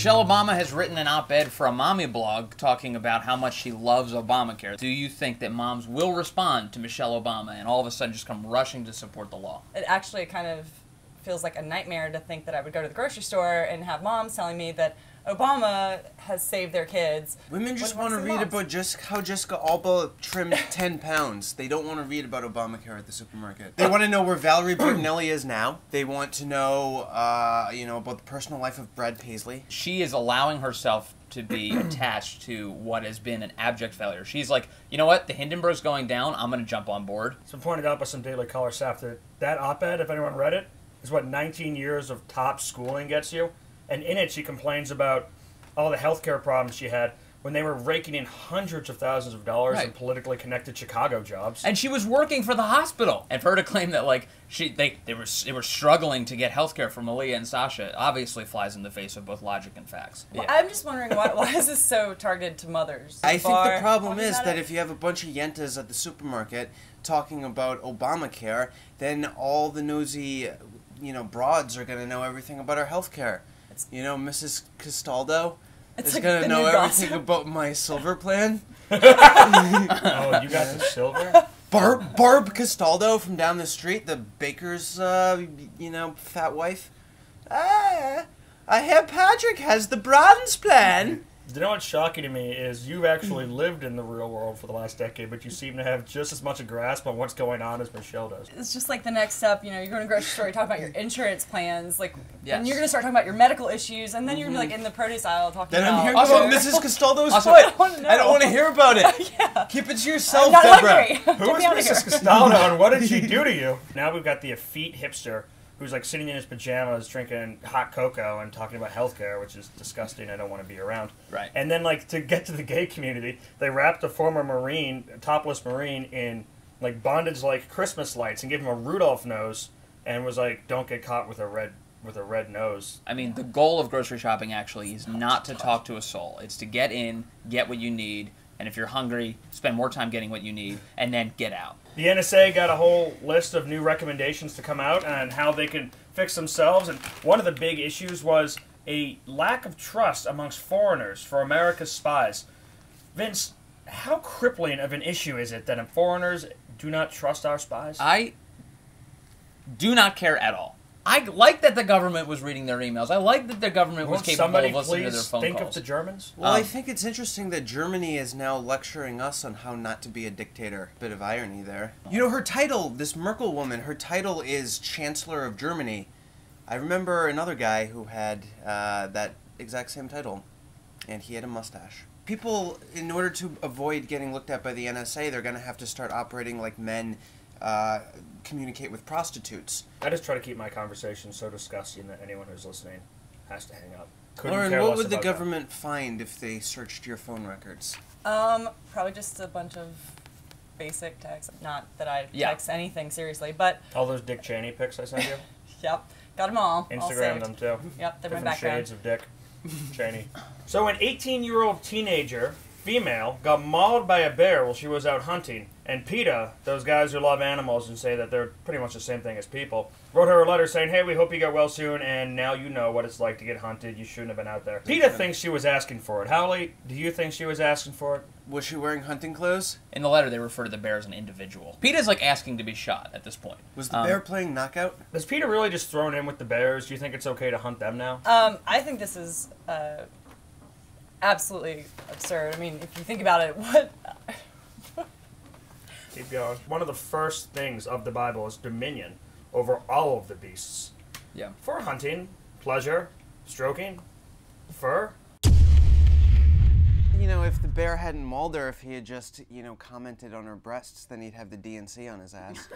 Michelle Obama has written an op-ed for a mommy blog talking about how much she loves Obamacare. Do you think that moms will respond to Michelle Obama and all of a sudden just come rushing to support the law? It actually kind of feels like a nightmare to think that I would go to the grocery store and have moms telling me that Obama has saved their kids. Women just want to read about how Jessica Alba trimmed 10 pounds. They don't want to read about Obamacare at the supermarket. They want to know where Valerie Bertinelli is now. They want to know, you know, about the personal life of Brad Paisley. She is allowing herself to be attached to what has been an abject failure. She's like, you know what, the Hindenburg's going down, I'm going to jump on board. It's been pointed out by some Daily Caller staff that that op-ed, if anyone read it, is what 19 years of top schooling gets you. And in it, she complains about all the healthcare problems she had when they were raking in hundreds of thousands of dollars in politically connected Chicago jobs. And she was working for the hospital. And for her to claim that, like, they were struggling to get healthcare for Malia and Sasha obviously flies in the face of both logic and facts. Well, I'm just wondering, why is this so targeted to mothers? I think the problem is that if you have a bunch of yentas at the supermarket talking about Obamacare, then all the nosy, you know, broads are going to know everything about our healthcare. You know, Mrs. Castaldo is going to know everything about my silver plan. Oh, you got the silver? Barb Castaldo from down the street, the baker's, you know, fat wife. I hear Patrick has the bronze plan. You know what's shocking to me is you've actually lived in the real world for the last decade, but you seem to have just as much a grasp on what's going on as Michelle does. It's just like the next step, you know, you're going to the grocery store, you talk about your insurance plans, like, and you're going to start talking about your medical issues, and then you're going to be like in the produce aisle talking then about... I'm hearing about Mrs. Castaldo's foot. I don't want to hear about it. Yeah. Keep it to yourself, I'm not Deborah. hungry. Who is Mrs. Castaldo and what did she do to you? Now we've got the effete hipster who's like sitting in his pajamas drinking hot cocoa and talking about healthcare, which is disgusting. I don't want to be around. Right. And then, like, to get to the gay community, they wrapped a former Marine, a topless Marine, in like bondage-like Christmas lights and gave him a Rudolph nose, and was like, "Don't get caught with a red nose." I mean, the goal of grocery shopping actually is not to talk to a soul. It's to get in, get what you need, and if you're hungry, spend more time getting what you need, and then get out. The NSA got a whole list of new recommendations to come out on how they can fix themselves, and one of the big issues was a lack of trust amongst foreigners for America's spies. Vince, how crippling of an issue is it that foreigners do not trust our spies? I do not care at all. I like that the government was reading their emails. I like that the government was capable of listening to their phone calls. Think of the Germans? Well, I think it's interesting that Germany is now lecturing us on how not to be a dictator. Bit of irony there. You know, her title, this Merkel woman, her title is Chancellor of Germany. I remember another guy who had that exact same title, and he had a mustache. People, in order to avoid getting looked at by the NSA, they're going to have to start operating like men communicate with prostitutes. I just try to keep my conversation so disgusting that anyone who's listening has to hang up. Lauren, what would the government find if they searched your phone records? Probably just a bunch of basic texts. Not that I text anything seriously, but... All those Dick Cheney pics I sent you? Yep. Got them all. Instagram them too. Yep, they're my Different background. shades of Dick Cheney. So an 18-year-old teenager, female, got mauled by a bear while she was out hunting. And PETA, those guys who love animals and say that they're pretty much the same thing as people, wrote her a letter saying, "Hey, we hope you get well soon, and now you know what it's like to get hunted. You shouldn't have been out there." PETA thinks she was asking for it. Howley, do you think she was asking for it? Was she wearing hunting clothes? In the letter, they refer to the bear as an individual. PETA's like asking to be shot at this point. Was the bear playing knockout? Is PETA really just thrown in with the bears? Do you think it's okay to hunt them now? I think this is absolutely absurd. I mean, if you think about it, what... Keep going. One of the first things of the Bible is dominion over all of the beasts. Yeah. For hunting, pleasure, stroking, fur. You know, if the bear hadn't mauled her, if he had just, you know, commented on her breasts, then he'd have the DNC on his ass.